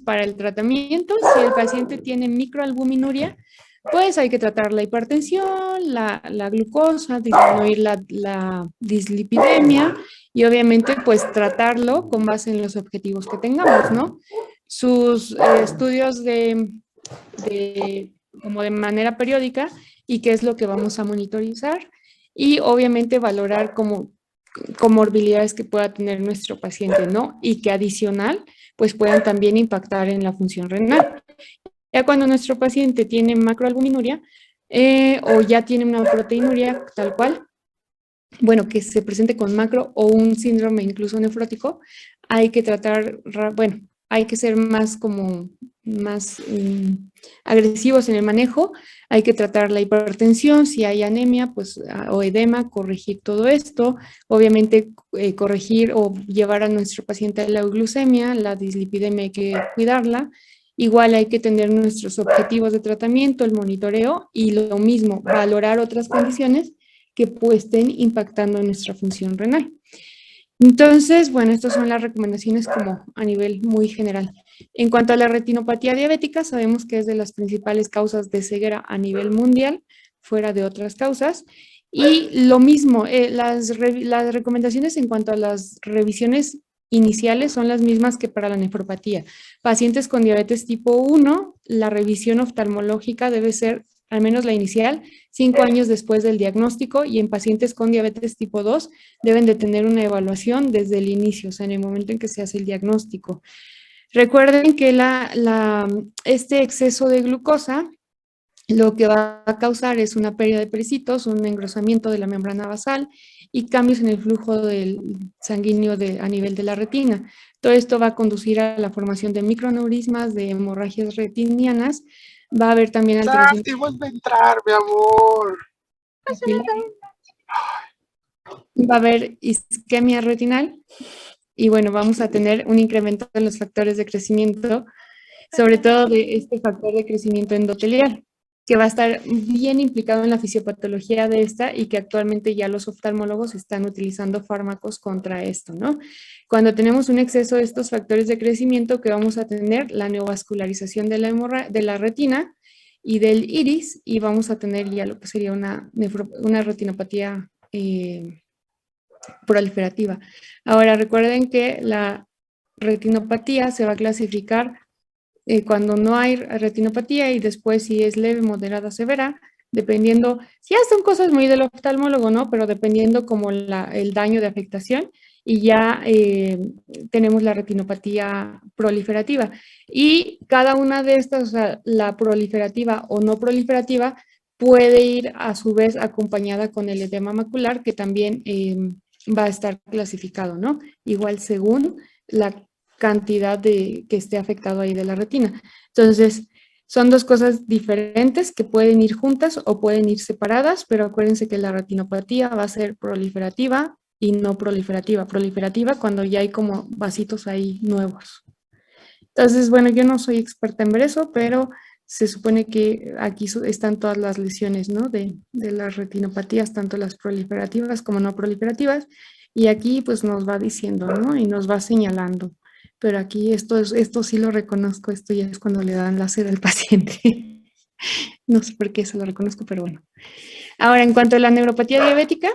para el tratamiento. Si el paciente tiene microalbuminuria, pues hay que tratar la hipertensión, la glucosa, disminuir la dislipidemia y obviamente pues tratarlo con base en los objetivos que tengamos, ¿no? Sus estudios como de manera periódica y qué es lo que vamos a monitorizar y obviamente valorar como comorbilidades que pueda tener nuestro paciente, ¿no? Y que adicional pues puedan también impactar en la función renal. Ya cuando nuestro paciente tiene macroalbuminuria o ya tiene una proteinuria tal cual, bueno, que se presente con macro o un síndrome incluso nefrótico, hay que tratar, bueno, hay que ser más como más agresivos en el manejo, hay que tratar la hipertensión, si hay anemia pues, o edema, corregir todo esto, obviamente corregir o llevar a nuestro paciente a la euglucemia, la dislipidemia hay que cuidarla, igual hay que tener nuestros objetivos de tratamiento, el monitoreo y lo mismo, valorar otras condiciones que pues, estén impactando en nuestra función renal. Entonces, bueno, estas son las recomendaciones como a nivel muy general. En cuanto a la retinopatía diabética, sabemos que es de las principales causas de ceguera a nivel mundial, fuera de otras causas. Y lo mismo, las recomendaciones en cuanto a las revisiones iniciales son las mismas que para la nefropatía. Pacientes con diabetes tipo 1, la revisión oftalmológica debe ser, al menos la inicial, 5 años después del diagnóstico, y en pacientes con diabetes tipo 2 deben de tener una evaluación desde el inicio, o sea, en el momento en que se hace el diagnóstico. Recuerden que este exceso de glucosa lo que va a causar es una pérdida de pericitos, un engrosamiento de la membrana basal y cambios en el flujo del sanguíneo a nivel de la retina. Todo esto va a conducir a la formación de microneurismas, de hemorragias retinianas. Va a haber también alteraciones. Santi, vuelve a entrar, mi amor. Va a haber isquemia retinal y bueno, vamos a tener un incremento de los factores de crecimiento, sobre todo de este factor de crecimiento endotelial, que va a estar bien implicado en la fisiopatología de esta y que actualmente ya los oftalmólogos están utilizando fármacos contra esto, ¿no? Cuando tenemos un exceso de estos factores de crecimiento, que vamos a tener la neovascularización de la retina y del iris, y vamos a tener ya lo que sería una retinopatía proliferativa. Ahora, recuerden que la retinopatía se va a clasificar cuando no hay retinopatía y después si es leve, moderada, severa, dependiendo, ya son cosas muy del oftalmólogo, ¿no? Pero dependiendo como el daño de afectación y ya tenemos la retinopatía proliferativa. Y cada una de estas, o sea, la proliferativa o no proliferativa, puede ir a su vez acompañada con el edema macular, que también va a estar clasificado, ¿no? Igual según la cantidad que esté afectado ahí de la retina. Entonces, son dos cosas diferentes que pueden ir juntas o pueden ir separadas, pero acuérdense que la retinopatía va a ser proliferativa y no proliferativa. Proliferativa cuando ya hay como vasitos ahí nuevos. Entonces, bueno, yo no soy experta en ver eso, pero se supone que aquí están todas las lesiones, ¿no? De las retinopatías, tanto las proliferativas como no proliferativas, y aquí pues nos va diciendo, ¿no? Y nos va señalando. Pero aquí esto sí lo reconozco, esto ya es cuando le dan láser al paciente. No sé por qué eso lo reconozco, pero bueno. Ahora, en cuanto a la neuropatía diabética,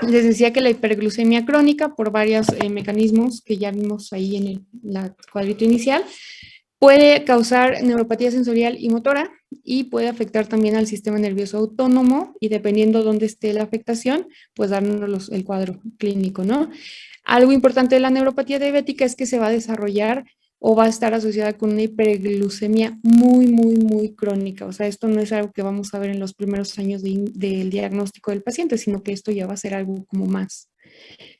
les decía que la hiperglucemia crónica, por varios mecanismos que ya vimos ahí en la cuadrito inicial, puede causar neuropatía sensorial y motora y puede afectar también al sistema nervioso autónomo y dependiendo dónde esté la afectación, pues darnos el cuadro clínico, ¿no? Algo importante de la neuropatía diabética es que se va a desarrollar o va a estar asociada con una hiperglucemia muy, muy, muy crónica. O sea, esto no es algo que vamos a ver en los primeros años del diagnóstico del paciente, sino que esto ya va a ser algo como más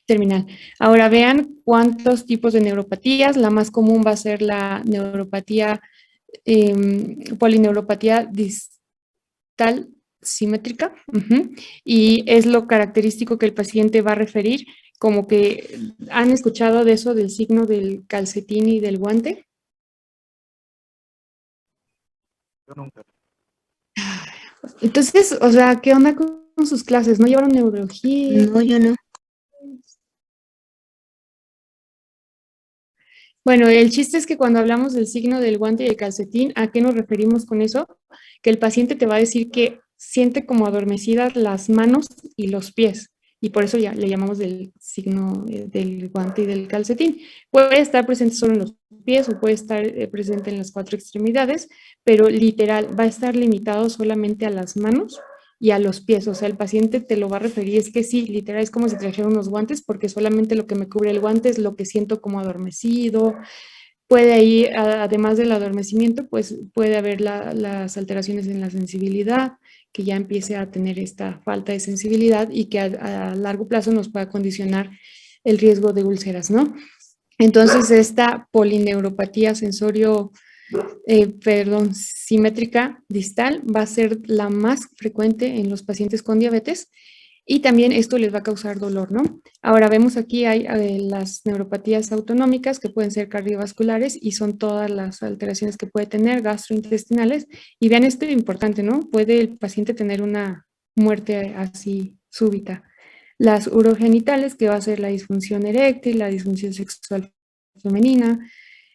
terminal. Ahora vean cuántos tipos de neuropatías. La más común va a ser la neuropatía, polineuropatía distal simétrica, y es lo característico que el paciente va a referir, como que han escuchado de eso del signo del calcetín y del guante. Yo nunca. Entonces, o sea, ¿qué onda con sus clases? ¿No llevaron neurología? No, yo no. Bueno, el chiste es que cuando hablamos del signo del guante y el calcetín, ¿a qué nos referimos con eso? Que el paciente te va a decir que siente como adormecidas las manos y los pies, y por eso ya le llamamos del signo del guante y del calcetín. Puede estar presente solo en los pies o puede estar presente en las cuatro extremidades, pero literal va a estar limitado solamente a las manos y a los pies, o sea, el paciente te lo va a referir, es que sí, literal es como si trajera unos guantes, porque solamente lo que me cubre el guante es lo que siento como adormecido. Puede ahí, además del adormecimiento, pues puede haber las alteraciones en la sensibilidad, que ya empiece a tener esta falta de sensibilidad y que a largo plazo nos pueda condicionar el riesgo de úlceras, ¿no? Entonces, esta polineuropatía simétrica distal va a ser la más frecuente en los pacientes con diabetes y también esto les va a causar dolor, ¿no? Ahora vemos aquí hay las neuropatías autonómicas que pueden ser cardiovasculares y son todas las alteraciones que puede tener gastrointestinales. Y vean esto importante, ¿no? Puede el paciente tener una muerte así súbita. Las urogenitales, que va a ser la disfunción eréctil, la disfunción sexual femenina,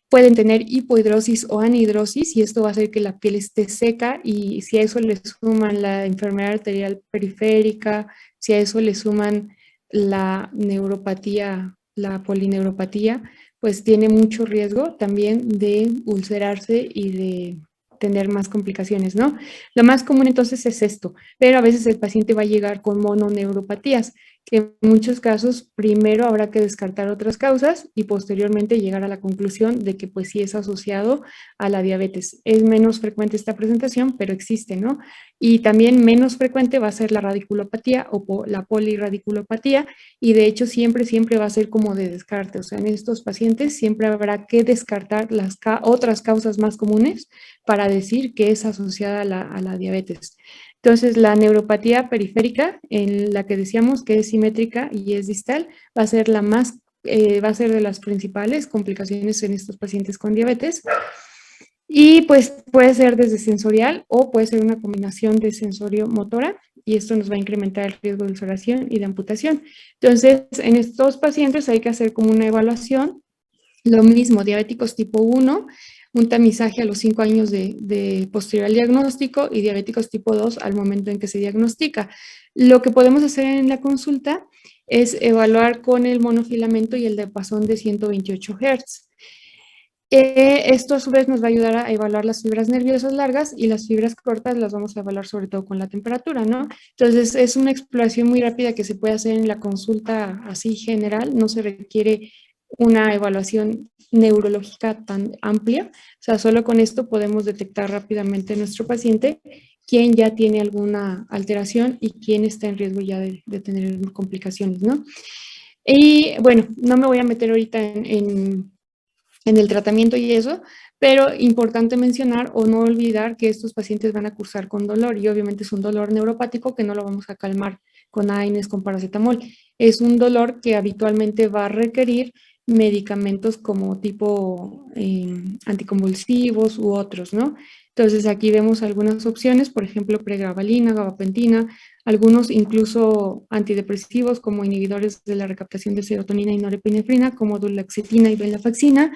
pueden tener hipohidrosis o anhidrosis y esto va a hacer que la piel esté seca y si a eso le suman la enfermedad arterial periférica, si a eso le suman la neuropatía, la polineuropatía, pues tiene mucho riesgo también de ulcerarse y de tener más complicaciones, ¿no? Lo más común entonces es esto, pero a veces el paciente va a llegar con mononeuropatías, que en muchos casos primero habrá que descartar otras causas y posteriormente llegar a la conclusión de que pues sí es asociado a la diabetes. Es menos frecuente esta presentación, pero existe, ¿no? Y también menos frecuente va a ser la radiculopatía o la poliradiculopatía y de hecho siempre va a ser como de descarte. O sea, en estos pacientes siempre habrá que descartar las otras causas más comunes para decir que es asociada a la diabetes. Entonces, la neuropatía periférica, en la que decíamos que es simétrica y es distal, va a ser va a ser de las principales complicaciones en estos pacientes con diabetes. Y pues puede ser desde sensorial o puede ser una combinación de sensorio-motora y esto nos va a incrementar el riesgo de ulceración y de amputación. Entonces, en estos pacientes hay que hacer como una evaluación. Lo mismo, diabéticos tipo 1, un tamizaje a los 5 años de posterior al diagnóstico y diabéticos tipo 2 al momento en que se diagnostica. Lo que podemos hacer en la consulta es evaluar con el monofilamento y el diapasón de 128 Hz. Esto a su vez nos va a ayudar a evaluar las fibras nerviosas largas y las fibras cortas las vamos a evaluar sobre todo con la temperatura, ¿no? Entonces es una exploración muy rápida que se puede hacer en la consulta así general, no se requiere una evaluación neurológica tan amplia, o sea, solo con esto podemos detectar rápidamente en nuestro paciente quién ya tiene alguna alteración y quién está en riesgo ya de tener complicaciones, ¿no? Y bueno, no me voy a meter ahorita en el tratamiento y eso, pero importante mencionar o no olvidar que estos pacientes van a cursar con dolor y obviamente es un dolor neuropático que no lo vamos a calmar con AINES, con paracetamol. Es un dolor que habitualmente va a requerir medicamentos como tipo anticonvulsivos u otros, ¿no? Entonces aquí vemos algunas opciones, por ejemplo, pregabalina, gabapentina, algunos incluso antidepresivos como inhibidores de la recaptación de serotonina y norepinefrina como duloxetina y venlafaxina,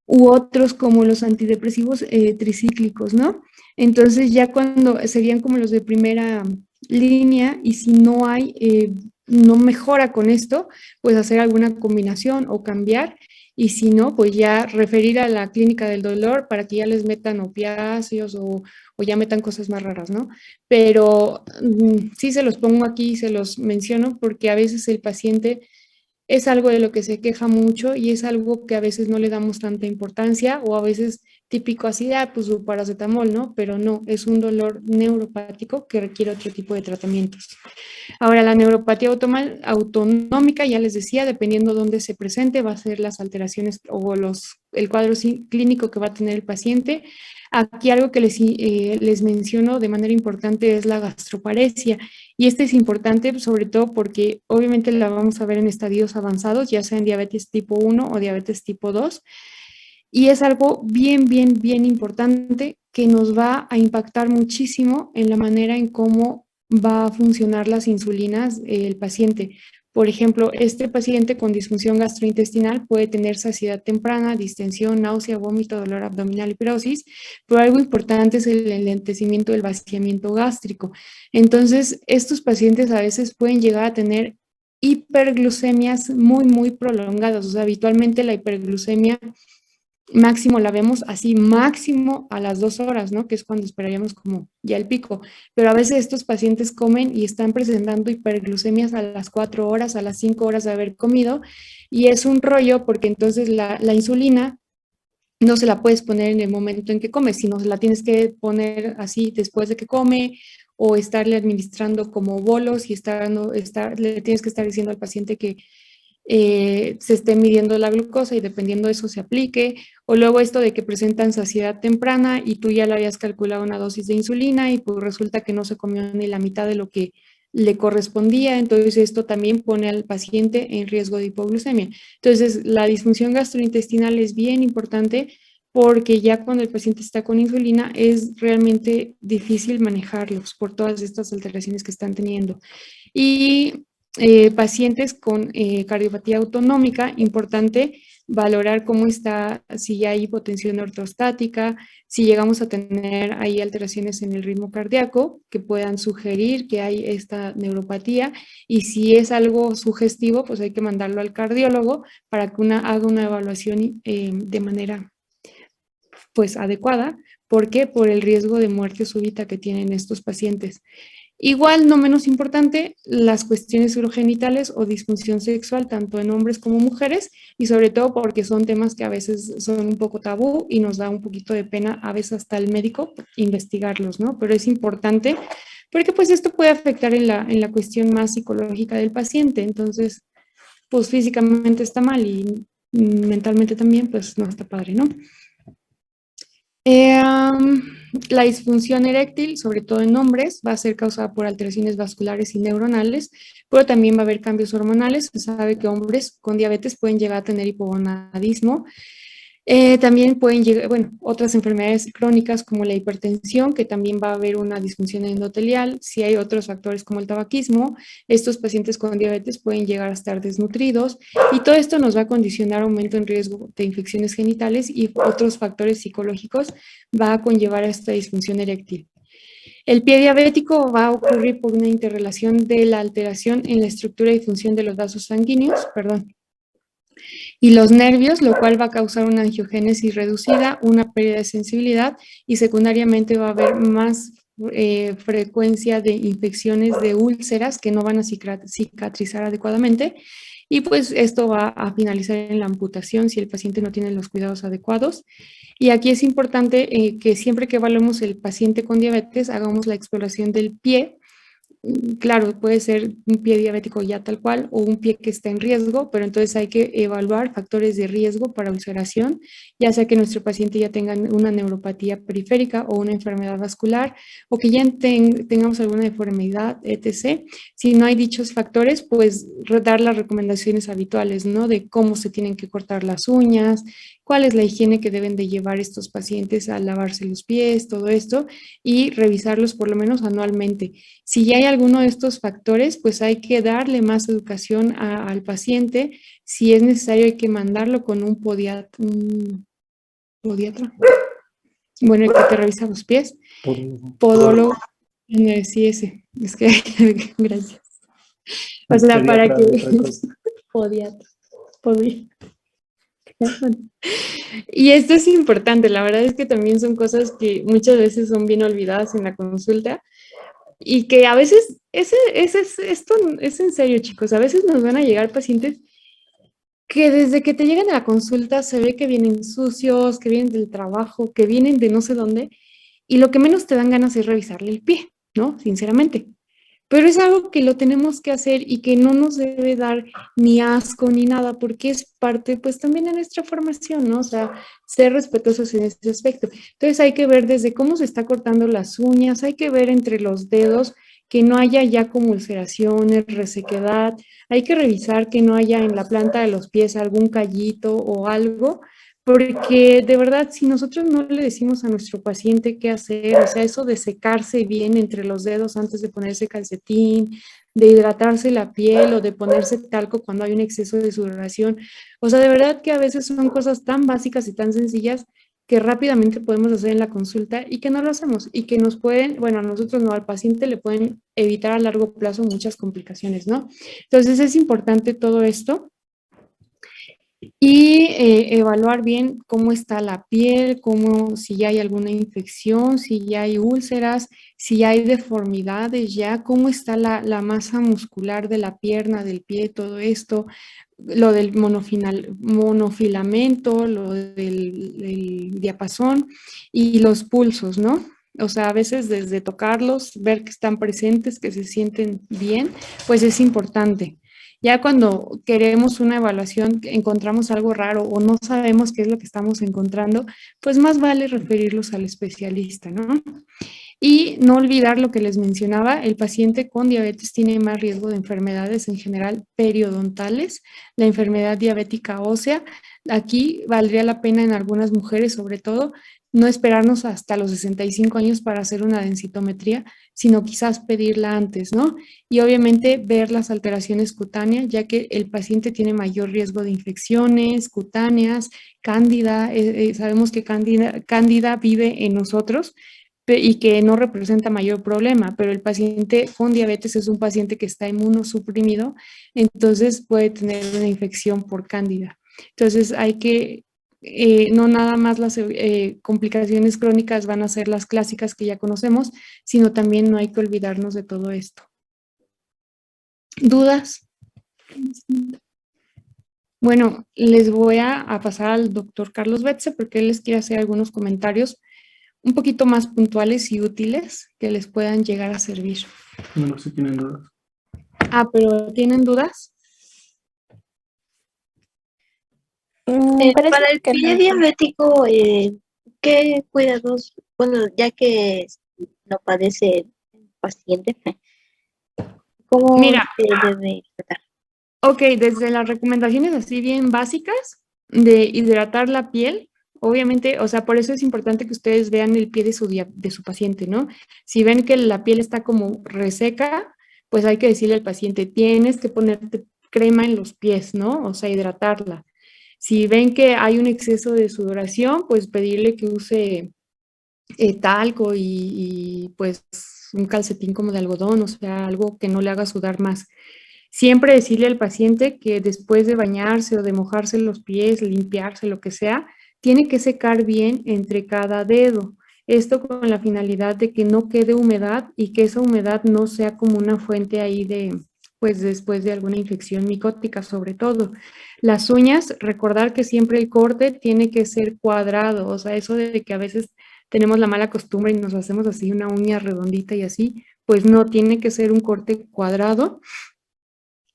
u otros como los antidepresivos tricíclicos, ¿no? Entonces ya cuando serían como los de primera línea y si no hay, no mejora con esto, pues hacer alguna combinación o cambiar y si no, pues ya referir a la clínica del dolor para que ya les metan opiáceos o ya metan cosas más raras, ¿no? Pero sí se los pongo aquí, se los menciono porque a veces el paciente es algo de lo que se queja mucho y es algo que a veces no le damos tanta importancia o a veces típico así, pues su paracetamol, ¿no? Pero no, es un dolor neuropático que requiere otro tipo de tratamientos. Ahora, la neuropatía autonómica, ya les decía, dependiendo de dónde se presente, va a ser las alteraciones o el cuadro clínico que va a tener el paciente. Aquí algo que les menciono de manera importante es la gastroparesia. Y este es importante sobre todo porque obviamente la vamos a ver en estadios avanzados, ya sea en diabetes tipo 1 o diabetes tipo 2. Y es algo bien importante que nos va a impactar muchísimo en la manera en cómo va a funcionar las insulinas el paciente, Por ejemplo, este paciente con disfunción gastrointestinal puede tener saciedad temprana, distensión, náusea, vómito, dolor abdominal y pirosis, pero algo importante es el enlentecimiento del vaciamiento gástrico. Entonces, estos pacientes a veces pueden llegar a tener hiperglucemias muy, muy prolongadas. O sea, habitualmente la hiperglucemia máximo la vemos así, máximo a las 2 horas, ¿no? Que es cuando esperaríamos como ya el pico. Pero a veces estos pacientes comen y están presentando hiperglucemias a las 4 horas, a las 5 horas de haber comido. Y es un rollo porque entonces la insulina no se la puedes poner en el momento en que comes, sino se la tienes que poner así después de que come o estarle administrando como bolos y le tienes que estar diciendo al paciente que se esté midiendo la glucosa y dependiendo de eso se aplique, o luego esto de que presentan saciedad temprana y tú ya le habías calculado una dosis de insulina y pues resulta que no se comió ni la mitad de lo que le correspondía, entonces esto también pone al paciente en riesgo de hipoglucemia. Entonces, la disfunción gastrointestinal es bien importante porque ya cuando el paciente está con insulina es realmente difícil manejarlos por todas estas alteraciones que están teniendo. Y pacientes con cardiopatía autonómica, importante valorar cómo está, si ya hay hipotensión ortostática, si llegamos a tener ahí alteraciones en el ritmo cardíaco que puedan sugerir que hay esta neuropatía y si es algo sugestivo, pues hay que mandarlo al cardiólogo para que haga una evaluación de manera pues adecuada. ¿Por qué? Por el riesgo de muerte súbita que tienen estos pacientes. Igual, no menos importante, las cuestiones urogenitales o disfunción sexual, tanto en hombres como mujeres, y sobre todo porque son temas que a veces son un poco tabú y nos da un poquito de pena, a veces hasta el médico, investigarlos, ¿no? Pero es importante porque pues esto puede afectar en la cuestión más psicológica del paciente, entonces, pues físicamente está mal y mentalmente también, pues no está padre, ¿no? La disfunción eréctil, sobre todo en hombres, va a ser causada por alteraciones vasculares y neuronales, pero también va a haber cambios hormonales. Se sabe que hombres con diabetes pueden llegar a tener hipogonadismo. También pueden llegar, bueno, otras enfermedades crónicas como la hipertensión, que también va a haber una disfunción endotelial. Si hay otros factores como el tabaquismo, estos pacientes con diabetes pueden llegar a estar desnutridos y todo esto nos va a condicionar aumento en riesgo de infecciones genitales y otros factores psicológicos va a conllevar a esta disfunción eréctil. El pie diabético va a ocurrir por una interrelación de la alteración en la estructura y función de los vasos sanguíneos, perdón, y los nervios, lo cual va a causar una angiogénesis reducida, una pérdida de sensibilidad y secundariamente va a haber más frecuencia de infecciones de úlceras que no van a cicatrizar adecuadamente y pues esto va a finalizar en la amputación si el paciente no tiene los cuidados adecuados. Y aquí es importante que siempre que evaluemos el paciente con diabetes hagamos la exploración del pie. Claro, puede ser un pie diabético ya tal cual o un pie que está en riesgo, pero entonces hay que evaluar factores de riesgo para ulceración, ya sea que nuestro paciente ya tenga una neuropatía periférica o una enfermedad vascular o que ya tengamos alguna deformidad, etc. Si no hay dichos factores, pues dar las recomendaciones habituales, ¿no? De cómo se tienen que cortar las uñas, cuál es la higiene que deben de llevar estos pacientes al lavarse los pies, todo esto, y revisarlos por lo menos anualmente. Si ya hay alguno de estos factores, pues hay que darle más educación al paciente. Si es necesario, hay que mandarlo con un podiatra. Bueno, el que te revisa los pies. Podólogo. Sí, ese. Es que, gracias. O sea, para que... Podiatra. Y esto es importante, la verdad es que también son cosas que muchas veces son bien olvidadas en la consulta y que a veces, esto es en serio, chicos, a veces nos van a llegar pacientes que desde que te llegan a la consulta se ve que vienen sucios, que vienen del trabajo, que vienen de no sé dónde, y lo que menos te dan ganas es revisarle el pie, ¿no? Sinceramente. Pero es algo que lo tenemos que hacer y que no nos debe dar ni asco ni nada, porque es parte, pues, también de nuestra formación, ¿no? O sea, ser respetuosos en ese aspecto. Entonces hay que ver desde cómo se está cortando las uñas, hay que ver entre los dedos que no haya ya como ulceraciones, resequedad, hay que revisar que no haya en la planta de los pies algún callito o algo, porque de verdad, si nosotros no le decimos a nuestro paciente qué hacer, o sea, eso de secarse bien entre los dedos antes de ponerse calcetín, de hidratarse la piel o de ponerse talco cuando hay un exceso de sudoración. O sea, de verdad que a veces son cosas tan básicas y tan sencillas que rápidamente podemos hacer en la consulta y que no lo hacemos y que nos pueden, bueno, a nosotros no, al paciente le pueden evitar a largo plazo muchas complicaciones, ¿no? Entonces es importante todo esto y evaluar bien cómo está la piel, cómo, si ya hay alguna infección, si ya hay úlceras, si ya hay deformidades, ya cómo está la masa muscular de la pierna, del pie, todo esto, lo del monofilamento, lo del diapasón y los pulsos, ¿no? O sea, a veces desde tocarlos, ver que están presentes, que se sienten bien, pues es importante. Ya cuando queremos una evaluación, encontramos algo raro o no sabemos qué es lo que estamos encontrando, pues más vale referirlos al especialista, ¿no? Y no olvidar lo que les mencionaba, el paciente con diabetes tiene más riesgo de enfermedades en general periodontales, la enfermedad diabética ósea. Aquí valdría la pena en algunas mujeres, sobre todo, no esperarnos hasta los 65 años para hacer una densitometría, sino quizás pedirla antes, ¿no? Y obviamente ver las alteraciones cutáneas, ya que el paciente tiene mayor riesgo de infecciones cutáneas, cándida, sabemos que cándida vive en nosotros y que no representa mayor problema, pero el paciente con diabetes es un paciente que está inmunosuprimido, entonces puede tener una infección por cándida. Entonces hay que, no nada más las complicaciones crónicas van a ser las clásicas que ya conocemos, sino también no hay que olvidarnos de todo esto. ¿Dudas? Bueno, les voy a pasar al doctor Carlos Betze porque él les quiere hacer algunos comentarios un poquito más puntuales y útiles que les puedan llegar a servir. Bueno, si tienen dudas. Ah, pero ¿tienen dudas? Para el pie diabético, ¿qué cuidados, bueno, ya que no padece el paciente, cómo Mira, se debe tratar? ok, desde las recomendaciones así bien básicas de hidratar la piel, obviamente, o sea, por eso es importante que ustedes vean el pie de su paciente, ¿no? Si ven que la piel está como reseca, pues hay que decirle al paciente, tienes que ponerte crema en los pies, ¿no? O sea, hidratarla. Si ven que hay un exceso de sudoración, pues pedirle que use talco pues un calcetín como de algodón, o sea, algo que no le haga sudar más. Siempre decirle al paciente que después de bañarse o de mojarse los pies, limpiarse, lo que sea, tiene que secar bien entre cada dedo. Esto con la finalidad de que no quede humedad y que esa humedad no sea como una fuente ahí de, pues después de alguna infección micótica sobre todo. Las uñas, recordar que siempre el corte tiene que ser cuadrado, o sea, eso de que a veces tenemos la mala costumbre y nos hacemos así una uña redondita y así, pues no, tiene que ser un corte cuadrado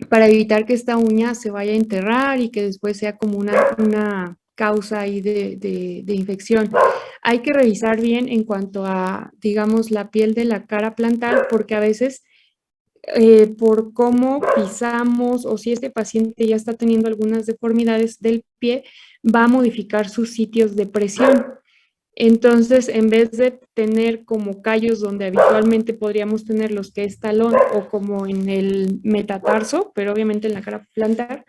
para evitar que esta uña se vaya a enterrar y que después sea como una causa ahí de infección. Hay que revisar bien en cuanto a, digamos, la piel de la cara plantar, porque a veces por cómo pisamos o si este paciente ya está teniendo algunas deformidades del pie, va a modificar sus sitios de presión. Entonces, en vez de tener como callos donde habitualmente podríamos tener los que es talón o como en el metatarso, pero obviamente en la cara plantar,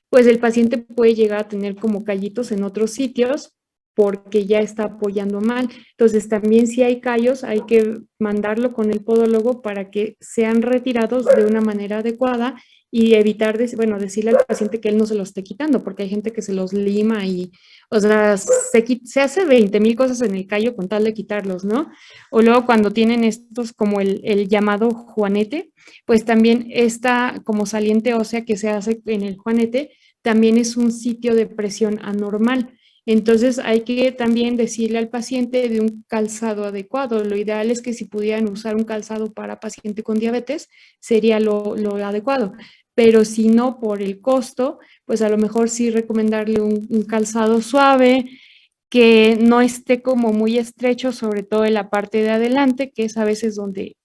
pues el paciente puede llegar a tener como callitos en otros sitios porque ya está apoyando mal. Entonces, también si hay callos, hay que mandarlo con el podólogo para que sean retirados de una manera adecuada y evitar, bueno, decirle al paciente que él no se los esté quitando, porque hay gente que se los lima y, o sea, se hace 20,000 cosas en el callo con tal de quitarlos, ¿no? O luego cuando tienen estos como el llamado juanete, pues también esta como saliente ósea que se hace en el juanete, también es un sitio de presión anormal. Entonces hay que también decirle al paciente de un calzado adecuado. Lo ideal es que si pudieran usar un calzado para paciente con diabetes, sería lo adecuado. Pero si no, por el costo, pues a lo mejor sí recomendarle un calzado suave, que no esté como muy estrecho, sobre todo en la parte de adelante, que es a veces donde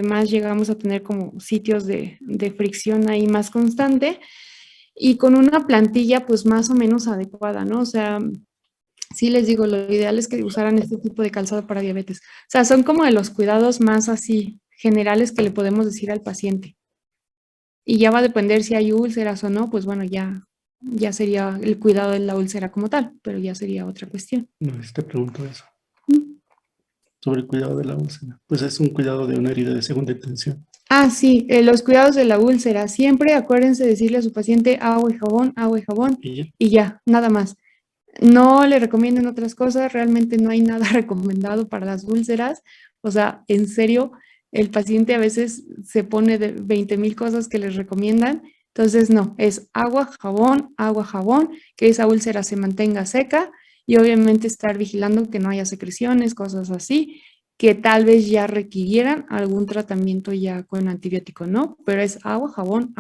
más llegamos a tener como sitios de fricción ahí más constante y con una plantilla pues más o menos adecuada, ¿no? O sea, sí les digo, lo ideal es que usaran este tipo de calzado para diabetes. O sea, son como de los cuidados más así generales que le podemos decir al paciente. y ya va a depender si hay úlceras o no, pues bueno, ya sería el cuidado de la úlcera como tal, pero ya sería otra cuestión. No, te pregunto eso, Mm. sobre el cuidado de la úlcera. Pues es un cuidado de una herida de segunda intención. Ah, sí, los cuidados de la úlcera. Siempre acuérdense de decirle a su paciente agua y jabón, Y ya. y ya, nada más. No le recomienden otras cosas, realmente no hay nada recomendado para las úlceras. O sea, en serio, el paciente a veces se pone de 20,000 cosas que les recomiendan. Entonces, no, es agua, jabón, que esa úlcera se mantenga seca y obviamente estar vigilando que no haya secreciones, cosas así, que tal vez ya requirieran algún tratamiento ya con antibiótico, ¿no? Pero es agua, jabón,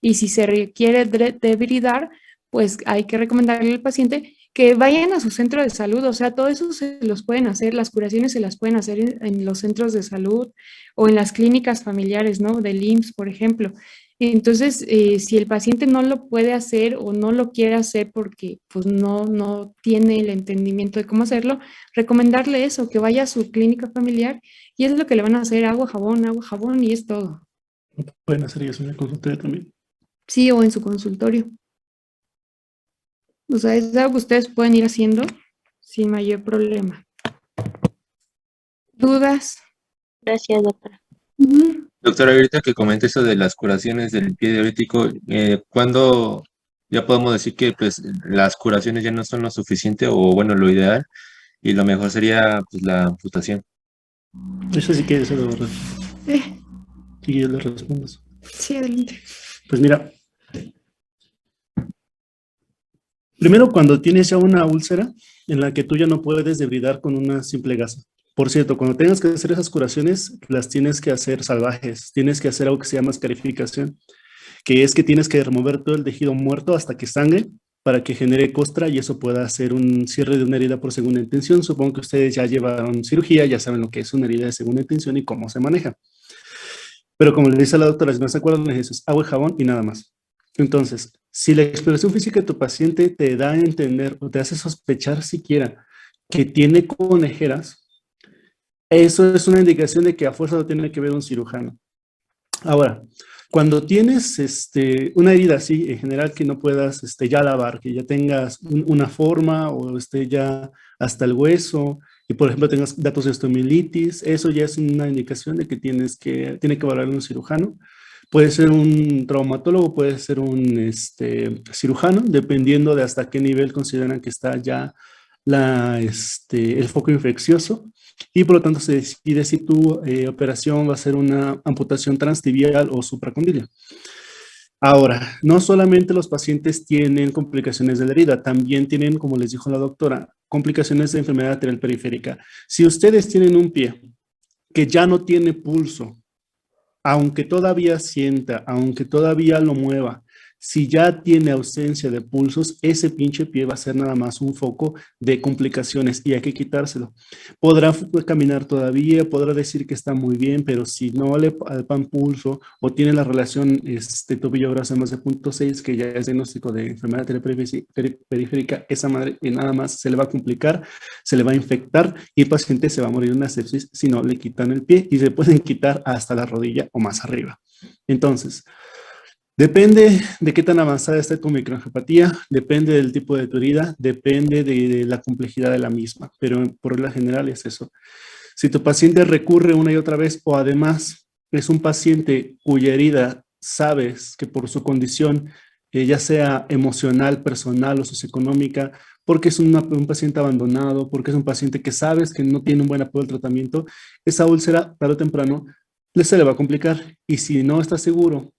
y si se requiere debridar, pues hay que recomendarle al paciente que vayan a su centro de salud, o sea, todo eso se los pueden hacer, las curaciones se las pueden hacer en los centros de salud o en las clínicas familiares, ¿no? Del IMSS, por ejemplo. Entonces, si el paciente no lo puede hacer o no lo quiere hacer porque pues no tiene el entendimiento de cómo hacerlo, recomendarle eso, que vaya a su clínica familiar y es lo que le van a hacer, agua, jabón y es todo. Pueden hacer eso en el consultorio también. Sí, o en su consultorio. O sea, es algo que ustedes pueden ir haciendo sin mayor problema. ¿Dudas? Gracias, doctora. Ujú. Doctora, ahorita que comenta eso de las curaciones del pie diabético, ¿cuándo ya podemos decir que pues las curaciones ya no son lo suficiente o bueno, lo ideal y lo mejor sería pues la amputación? Eso sí que se lo Eh, y yo le respondo eso. sí, adelante. Pues mira, primero cuando tienes ya una úlcera en la que tú ya no puedes debridar con una simple gasa. Por cierto, cuando tengas que hacer esas curaciones, las tienes que hacer salvajes, tienes que hacer algo que se llama escarificación, que es que tienes que remover todo el tejido muerto hasta que sangre para que genere costra y eso pueda hacer un cierre de una herida por segunda intención. Supongo que ustedes ya llevaron cirugía, ya saben lo que es una herida de segunda intención y cómo se maneja. Pero como le dice la doctora, si no se acuerdan, eso es agua y jabón y nada más. Entonces, si la exploración física de tu paciente te da a entender o te hace sospechar siquiera que tiene conejeras, eso es una indicación de que a fuerza lo tiene que ver un cirujano. Ahora, cuando tienes una herida así, en general que no puedas ya lavar, que ya tengas una forma o ya hasta el hueso, y por ejemplo tengas datos de osteomielitis, eso ya es una indicación de que tiene que evaluar un cirujano. Puede ser un traumatólogo, puede ser un cirujano, dependiendo de hasta qué nivel consideran que está ya el foco infeccioso. Y por lo tanto se decide si tu operación va a ser una amputación transtibial o supracondiliar. Ahora, no solamente los pacientes tienen complicaciones de la herida, también tienen, como les dijo la doctora, complicaciones de enfermedad arterial periférica. Si ustedes tienen un pie que ya no tiene pulso, aunque todavía sienta, aunque todavía lo mueva, si ya tiene ausencia de pulsos, ese pinche pie va a ser nada más un foco de complicaciones y hay que quitárselo. Podrá caminar todavía, podrá decir que está muy bien, pero si no le palpan pulso o tiene la relación tobillo-brazo más de 0.6, que ya es diagnóstico de enfermedad periférica, esa madre nada más se le va a complicar, se le va a infectar y el paciente se va a morir de una sepsis si no le quitan el pie y se pueden quitar hasta la rodilla o más arriba. Entonces, depende de qué tan avanzada está tu microangiopatía, depende del tipo de tu herida, depende de la complejidad de la misma, pero por regla general es eso. Si tu paciente recurre una y otra vez o además es un paciente cuya herida sabes que por su condición, ya sea emocional, personal o socioeconómica, porque es un paciente abandonado, porque es un paciente que sabes que no tiene un buen apoyo al tratamiento, esa úlcera tarde o temprano se le va a complicar. Y si no estás seguro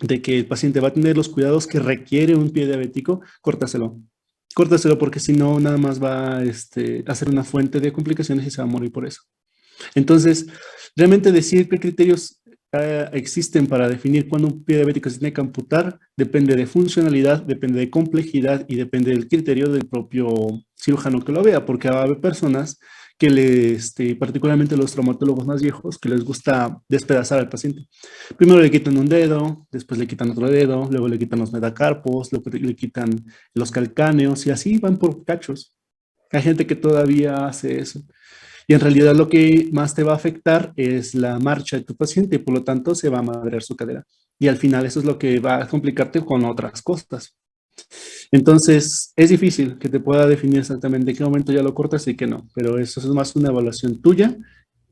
de que el paciente va a tener los cuidados que requiere un pie diabético, córtaselo. Córtaselo porque si no, nada más va a ser una fuente de complicaciones y se va a morir por eso. Entonces, realmente decir qué criterios existen para definir cuándo un pie diabético se tiene que amputar depende de funcionalidad, depende de complejidad y depende del criterio del propio cirujano que lo vea, porque va a haber personas que particularmente los traumatólogos más viejos, que les gusta despedazar al paciente. Primero le quitan un dedo, después le quitan otro dedo, luego le quitan los metacarpos, luego le quitan los calcáneos y así van por cachos. Hay gente que todavía hace eso. Y en realidad lo que más te va a afectar es la marcha de tu paciente, por lo tanto se va a madrear su cadera. Y al final eso es lo que va a complicarte con otras cosas. Entonces, es difícil que te pueda definir exactamente en qué momento ya lo cortas y qué no, pero eso es más una evaluación tuya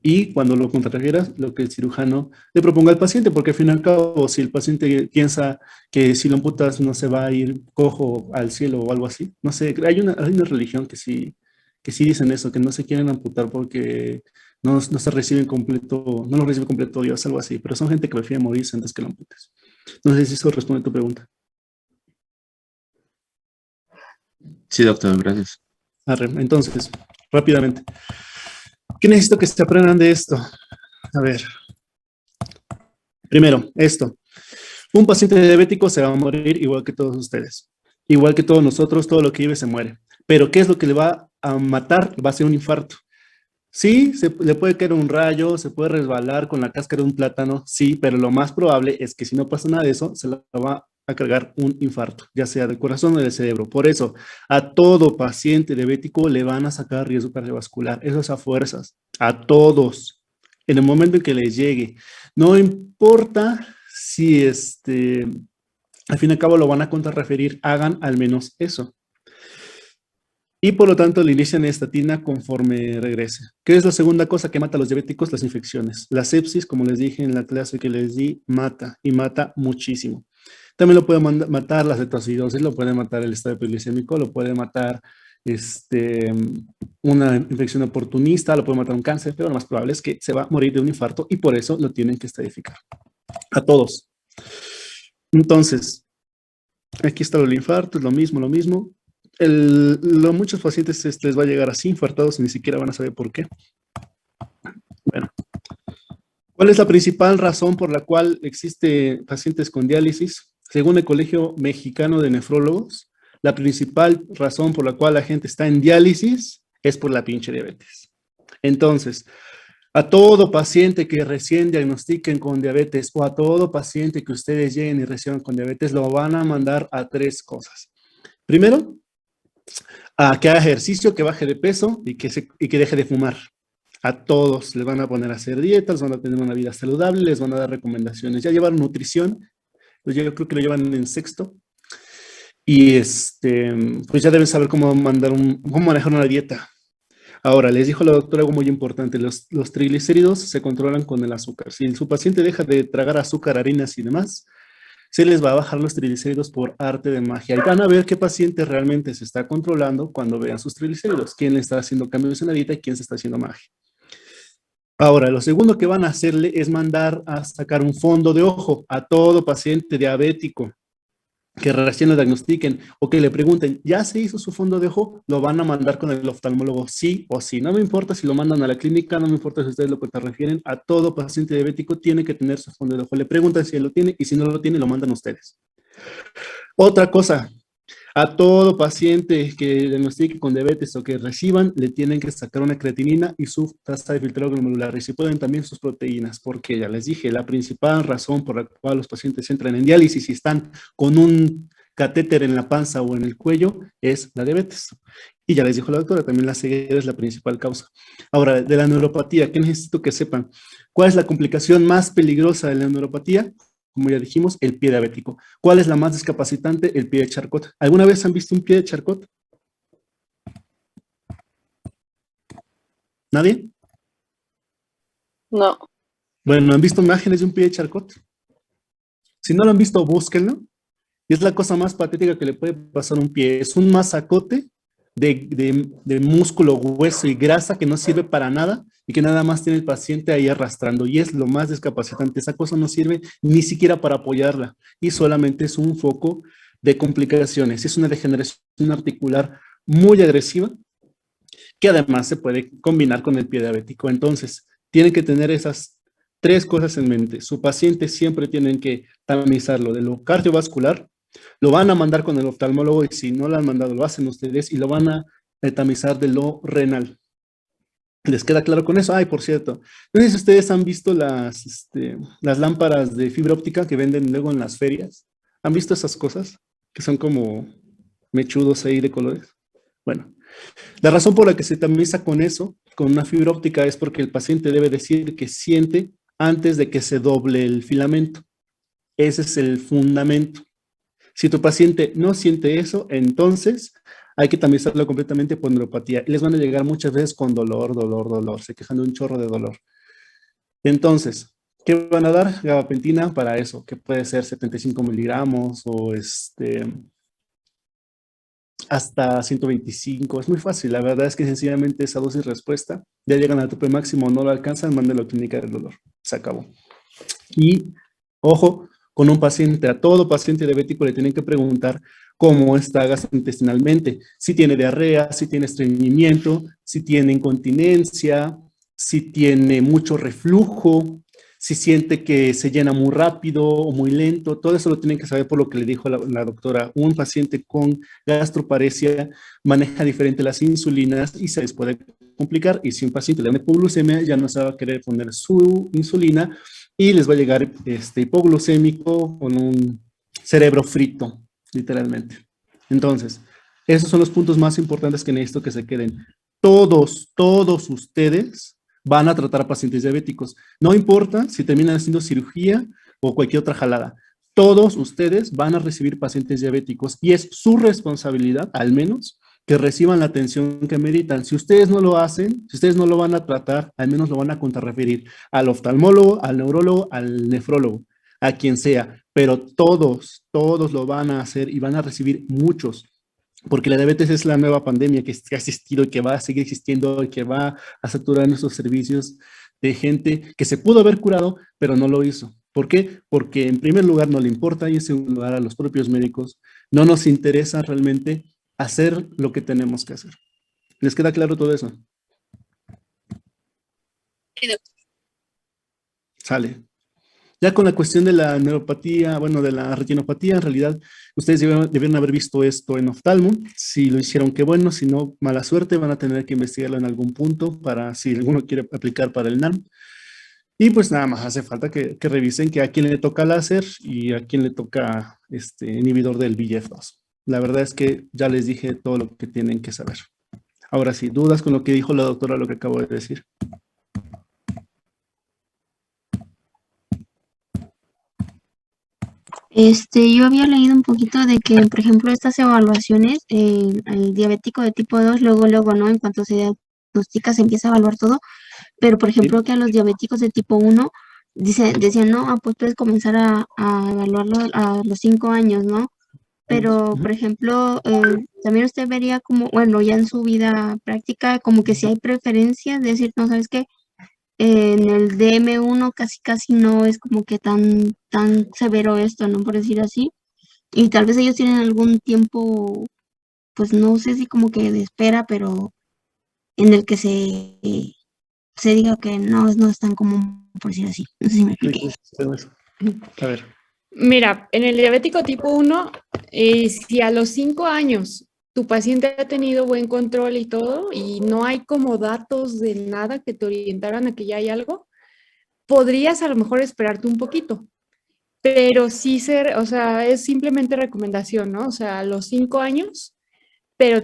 y cuando lo contrarrefieras, lo que el cirujano le proponga al paciente, porque al fin y al cabo, si el paciente piensa que si lo amputas no se va a ir cojo al cielo o algo así, no sé, hay una religión que sí dicen eso, que no se quieren amputar porque no se reciben completo, no lo recibe completo Dios, algo así, pero son gente que prefiere morirse antes que lo amputes. No sé si eso responde a tu pregunta. Sí, doctor, gracias. Entonces, rápidamente. ¿Qué necesito que se aprendan de esto? A ver. Primero, esto. Un paciente diabético se va a morir igual que todos ustedes. Igual que todos nosotros, todo lo que vive se muere. Pero ¿qué es lo que le va a matar? Va a ser un infarto. Sí, le puede caer un rayo, se puede resbalar con la cáscara de un plátano, sí, pero lo más probable es que si no pasa nada de eso, se le va a cargar un infarto, ya sea del corazón o del cerebro. Por eso, a todo paciente diabético le van a sacar riesgo cardiovascular. Eso es a fuerzas, a todos, en el momento en que les llegue. No importa si al fin y al cabo lo van a contrarreferir, hagan al menos eso. Y por lo tanto le inician estatina conforme regrese. ¿Qué es la segunda cosa que mata a los diabéticos? Las infecciones. La sepsis, como les dije en la clase que les di, mata y mata muchísimo. También lo puede matar la cetoacidosis, lo puede matar el estado epiglicémico, lo puede matar una infección oportunista, lo puede matar un cáncer, pero lo más probable es que se va a morir de un infarto y por eso lo tienen que estadificar. A todos. Entonces, aquí está el infarto, es lo mismo. Muchos pacientes les va a llegar así infartados y ni siquiera van a saber por qué. Bueno, ¿cuál es la principal razón por la cual existe pacientes con diálisis? Según el Colegio Mexicano de Nefrólogos, la principal razón por la cual la gente está en diálisis es por la pinche diabetes. Entonces, a todo paciente que recién diagnostiquen con diabetes o a todo paciente que ustedes lleguen y reciban con diabetes, lo van a mandar a 3 cosas. Primero, a que haga ejercicio, que baje de peso y que deje de fumar. A todos les van a poner a hacer dietas, van a tener una vida saludable, les van a dar recomendaciones. Ya llevan nutrición, pues yo creo que lo llevan en 6º. Y pues ya deben saber cómo manejar una dieta. Ahora, les dijo la doctora algo muy importante, los triglicéridos se controlan con el azúcar. Si su paciente deja de tragar azúcar, harinas y demás, se les va a bajar los triglicéridos por arte de magia. Y van a ver qué paciente realmente se está controlando cuando vean sus triglicéridos. Quién le está haciendo cambios en la dieta y quién se está haciendo magia. Ahora, lo segundo que van a hacerle es mandar a sacar un fondo de ojo a todo paciente diabético que recién lo diagnostiquen o que le pregunten, ¿ya se hizo su fondo de ojo? Lo van a mandar con el oftalmólogo sí o sí. No me importa si lo mandan a la clínica, no me importa si ustedes lo refieren, a todo paciente diabético tiene que tener su fondo de ojo. Le preguntan si él lo tiene y si no lo tiene, lo mandan ustedes. Otra cosa, a todo paciente que diagnostique con diabetes o que reciban, le tienen que sacar una creatinina y su tasa de filtrado glomerular. Y si pueden, también sus proteínas, porque ya les dije, la principal razón por la cual los pacientes entran en diálisis y están con un catéter en la panza o en el cuello es la diabetes. Y ya les dijo la doctora, también la ceguera es la principal causa. Ahora, de la neuropatía, ¿qué necesito que sepan? ¿Cuál es la complicación más peligrosa de la neuropatía? Como ya dijimos, el pie diabético. ¿Cuál es la más discapacitante? El pie de Charcot. ¿Alguna vez han visto un pie de Charcot? ¿Nadie? No. Bueno, ¿han visto imágenes de un pie de Charcot? Si no lo han visto, búsquenlo. Y es la cosa más patética que le puede pasar a un pie. Es un masacote de músculo, hueso y grasa que no sirve para nada y que nada más tiene el paciente ahí arrastrando. Y es lo más discapacitante. Esa cosa no sirve ni siquiera para apoyarla y solamente es un foco de complicaciones. Es una degeneración articular muy agresiva que además se puede combinar con el pie diabético. Entonces, tienen que tener esas 3 cosas en mente. Su paciente siempre tienen que tamizarlo de lo cardiovascular, lo van a mandar con el oftalmólogo y si no lo han mandado, lo hacen ustedes y lo van a tamizar de lo renal. ¿Les queda claro con eso? Ay, por cierto, no sé si ustedes han visto las lámparas de fibra óptica que venden luego en las ferias. ¿Han visto esas cosas? Que son como mechudos ahí de colores. Bueno, la razón por la que se tamiza con eso, con una fibra óptica, es porque el paciente debe decir que siente antes de que se doble el filamento. Ese es el fundamento. Si tu paciente no siente eso, entonces hay que tamizarlo completamente por neuropatía. Y les van a llegar muchas veces con dolor, se quejan de un chorro de dolor. Entonces, ¿qué van a dar? Gabapentina para eso, que puede ser 75 miligramos o hasta 125. Es muy fácil. La verdad es que sencillamente esa dosis respuesta, ya llegan al tope máximo, no lo alcanzan, mándenlo a clínica del dolor. Se acabó. Y, ojo, con un paciente, a todo paciente diabético le tienen que preguntar cómo está gastrointestinalmente, si tiene diarrea, si tiene estreñimiento, si tiene incontinencia, si tiene mucho reflujo, si siente que se llena muy rápido o muy lento. Todo eso lo tienen que saber por lo que le dijo la doctora. Un paciente con gastroparesia maneja diferente las insulinas y se les puede complicar. Y si un paciente le da hipoglucemia, ya no se va a querer poner su insulina y les va a llegar hipoglucémico con un cerebro frito, literalmente. Entonces, esos son los puntos más importantes que necesito que se queden. Todos ustedes van a tratar a pacientes diabéticos. No importa si terminan haciendo cirugía o cualquier otra jalada. Todos ustedes van a recibir pacientes diabéticos y es su responsabilidad, al menos, que reciban la atención que meritan. Si ustedes no lo hacen, si ustedes no lo van a tratar, al menos lo van a contrarreferir al oftalmólogo, al neurólogo, al nefrólogo, a quien sea. Pero todos lo van a hacer y van a recibir muchos. Porque la diabetes es la nueva pandemia que ha existido y que va a seguir existiendo y que va a saturar nuestros servicios de gente que se pudo haber curado, pero no lo hizo. ¿Por qué? Porque en primer lugar no le importa y en segundo lugar a los propios médicos no nos interesa realmente hacer lo que tenemos que hacer. ¿Les queda claro todo eso? Sale. Ya con la cuestión de la neuropatía, bueno, de la retinopatía, en realidad, ustedes debieron haber visto esto en oftalmo. Si lo hicieron, qué bueno. Si no, mala suerte, van a tener que investigarlo en algún punto para si alguno quiere aplicar para el NAM. Y pues nada más hace falta que revisen que a quién le toca láser y a quién le toca inhibidor del VEGF2. La verdad es que ya les dije todo lo que tienen que saber. Ahora sí, ¿dudas con lo que dijo la doctora, lo que acabo de decir? Yo había leído un poquito de que, por ejemplo, estas evaluaciones, al diabético de tipo 2, luego, ¿no? En cuanto se diagnostica, se empieza a evaluar todo, pero, por ejemplo, que a los diabéticos de tipo 1, decían, no, pues puedes comenzar a evaluarlo a los 5 años, ¿no? Pero, por ejemplo, también usted vería como, bueno, ya en su vida práctica, como que si hay preferencias, de decir, no, ¿sabes qué? En el DM1 casi no es como que tan severo esto, ¿no? Por decir así. Y tal vez ellos tienen algún tiempo, pues no sé si como que de espera, pero en el que se diga que no es tan común, por decir así. No sé si me expliqué. A ver. Mira, en el diabético tipo 1, si a los 5 años tu paciente ha tenido buen control y todo, y no hay como datos de nada que te orientaran a que ya hay algo, podrías a lo mejor esperarte un poquito. Pero sí o sea, es simplemente recomendación, ¿no? O sea, a los 5 años, pero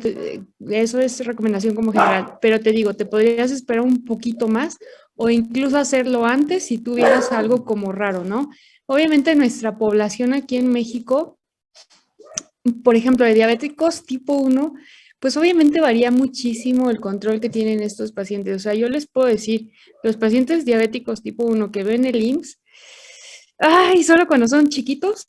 eso es recomendación como general. Pero te digo, te podrías esperar un poquito más o incluso hacerlo antes si tuvieras algo como raro, ¿no? Obviamente nuestra población aquí en México, por ejemplo, de diabéticos tipo 1, pues obviamente varía muchísimo el control que tienen estos pacientes. O sea, yo les puedo decir, los pacientes diabéticos tipo 1 que ven el IMSS, ay, solo cuando son chiquitos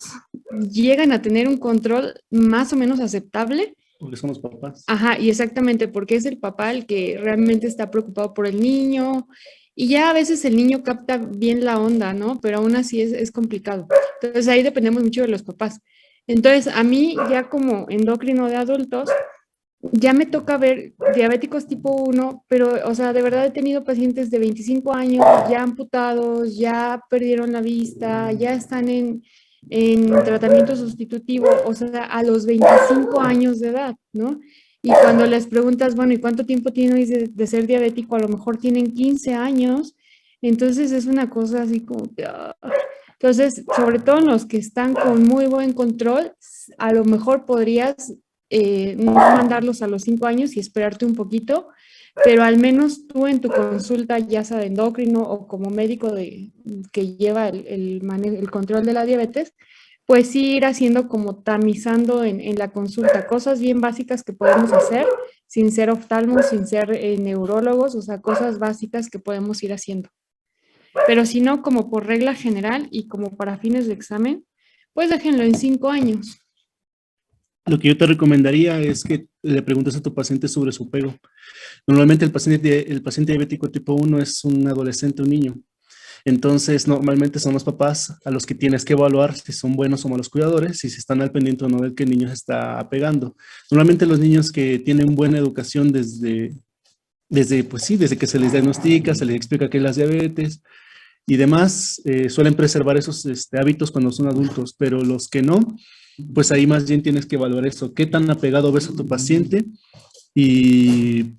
llegan a tener un control más o menos aceptable. Porque son los papás. Ajá, y exactamente, porque es el papá el que realmente está preocupado por el niño y ya a veces el niño capta bien la onda, ¿no? Pero aún así es complicado. Entonces ahí dependemos mucho de los papás. Entonces a mí ya como endocrino de adultos, ya me toca ver diabéticos tipo 1, pero, o sea, de verdad he tenido pacientes de 25 años, ya amputados, ya perdieron la vista, ya están en tratamiento sustitutivo, o sea, a los 25 años de edad, ¿no? Y cuando les preguntas, bueno, ¿y cuánto tiempo tienes de ser diabético? A lo mejor tienen 15 años, entonces es una cosa así como que... Entonces, sobre todo en los que están con muy buen control, a lo mejor podrías no mandarlos a los 5 años y esperarte un poquito, pero al menos tú en tu consulta, ya sea de endocrino o como médico que lleva el control de la diabetes, pues sí ir haciendo como tamizando en la consulta, cosas bien básicas que podemos hacer sin ser oftalmos, sin ser neurólogos, o sea, cosas básicas que podemos ir haciendo. Pero si no, como por regla general y como para fines de examen, pues déjenlo en 5 años. Lo que yo te recomendaría es que le preguntes a tu paciente sobre su pego. Normalmente el paciente diabético tipo 1 es un adolescente, un niño. Entonces, normalmente son los papás a los que tienes que evaluar si son buenos o malos cuidadores y si están al pendiente o no del que el niño se está apegando. Normalmente los niños que tienen buena educación desde que se les diagnostica, se les explica qué es la diabetes y demás, suelen preservar esos hábitos cuando son adultos, pero los que no, pues ahí más bien tienes que evaluar eso, qué tan apegado ves a tu paciente y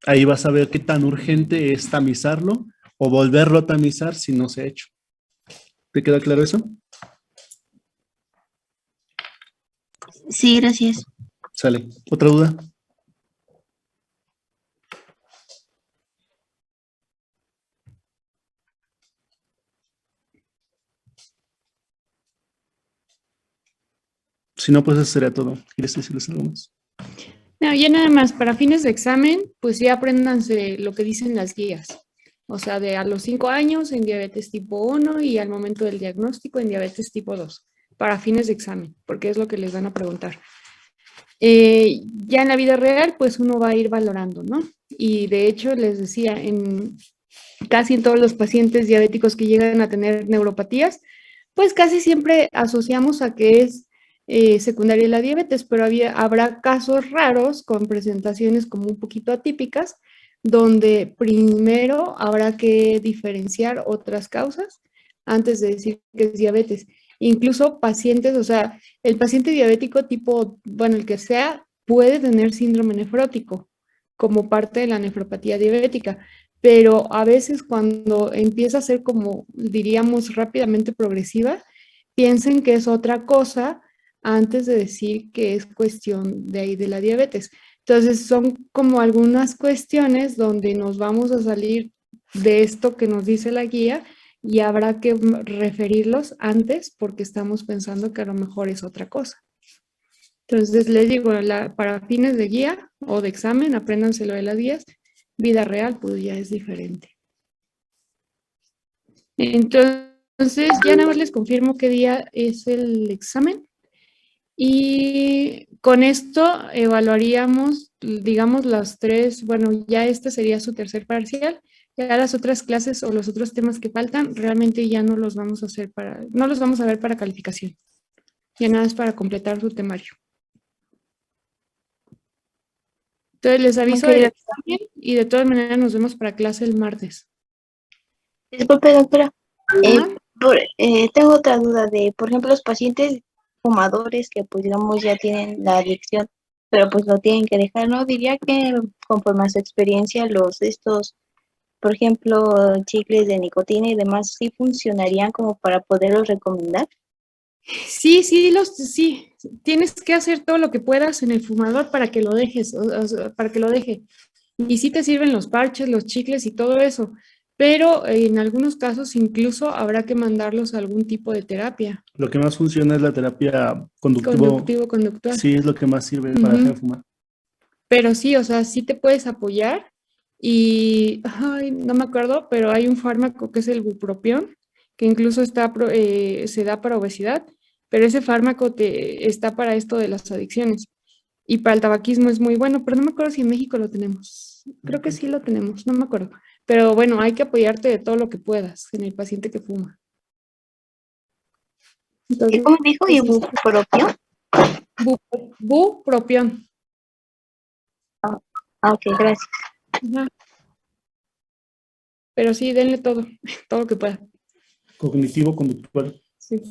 ahí vas a ver qué tan urgente es tamizarlo o volverlo a tamizar si no se ha hecho. ¿Te queda claro eso? Sí, gracias. Sale. ¿Otra duda? Si no, pues eso sería todo. ¿Quieres decirles algo más? No, ya nada más, para fines de examen, pues ya apréndanse lo que dicen las guías. O sea, de a los 5 años en diabetes tipo 1 y al momento del diagnóstico en diabetes tipo 2, para fines de examen, porque es lo que les van a preguntar. Ya en la vida real, pues uno va a ir valorando, ¿no? Y de hecho, les decía, casi en todos los pacientes diabéticos que llegan a tener neuropatías, pues casi siempre asociamos a que es secundaria la diabetes, pero habrá casos raros con presentaciones como un poquito atípicas, donde primero habrá que diferenciar otras causas antes de decir que es diabetes. Incluso pacientes, o sea, el paciente diabético tipo, bueno, el que sea, puede tener síndrome nefrótico como parte de la nefropatía diabética, pero a veces cuando empieza a ser como, diríamos, rápidamente progresiva, piensen que es otra cosa antes de decir que es cuestión de ahí de la diabetes. Entonces son como algunas cuestiones donde nos vamos a salir de esto que nos dice la guía y habrá que referirlos antes porque estamos pensando que a lo mejor es otra cosa. Entonces les digo, para fines de guía o de examen, apréndanselo de las guías. Vida real, pues ya es diferente. Entonces, ya nada más les confirmo qué día es el examen. Y con esto evaluaríamos, digamos, las 3, bueno, ya este sería su tercer parcial. Ya las otras clases o los otros temas que faltan, realmente ya no los vamos a hacer no los vamos a ver para calificación. Ya nada es para completar su temario. Entonces les aviso del examen y de todas maneras nos vemos para clase el martes. Disculpe, doctora. Ajá. Tengo otra duda por ejemplo, los pacientes fumadores que, pues, digamos, ya tienen la adicción, pero pues lo tienen que dejar, ¿no? Diría que conforme a su experiencia, por ejemplo, chicles de nicotina y demás, ¿sí funcionarían como para poderlos recomendar? Sí, tienes que hacer todo lo que puedas en el fumador para que lo dejes, para que lo deje. Y sí te sirven los parches, los chicles y todo eso, pero en algunos casos incluso habrá que mandarlos a algún tipo de terapia. Lo que más funciona es la terapia conductual. Sí, es lo que más sirve para dejar de fumar. Pero sí, o sea, sí te puedes apoyar y, ay, no me acuerdo, pero hay un fármaco que es el bupropión, que incluso se da para obesidad, pero ese fármaco está para esto de las adicciones. Y para el tabaquismo es muy bueno, pero no me acuerdo si en México lo tenemos. Creo que sí lo tenemos, no me acuerdo. Pero bueno, hay que apoyarte de todo lo que puedas en el paciente que fuma. Entonces, ¿Cómo dijo? ¿Ibupropión? Bupropión. Ok, gracias. Ajá. Pero sí, denle todo, todo lo que pueda. Cognitivo conductual. Sí.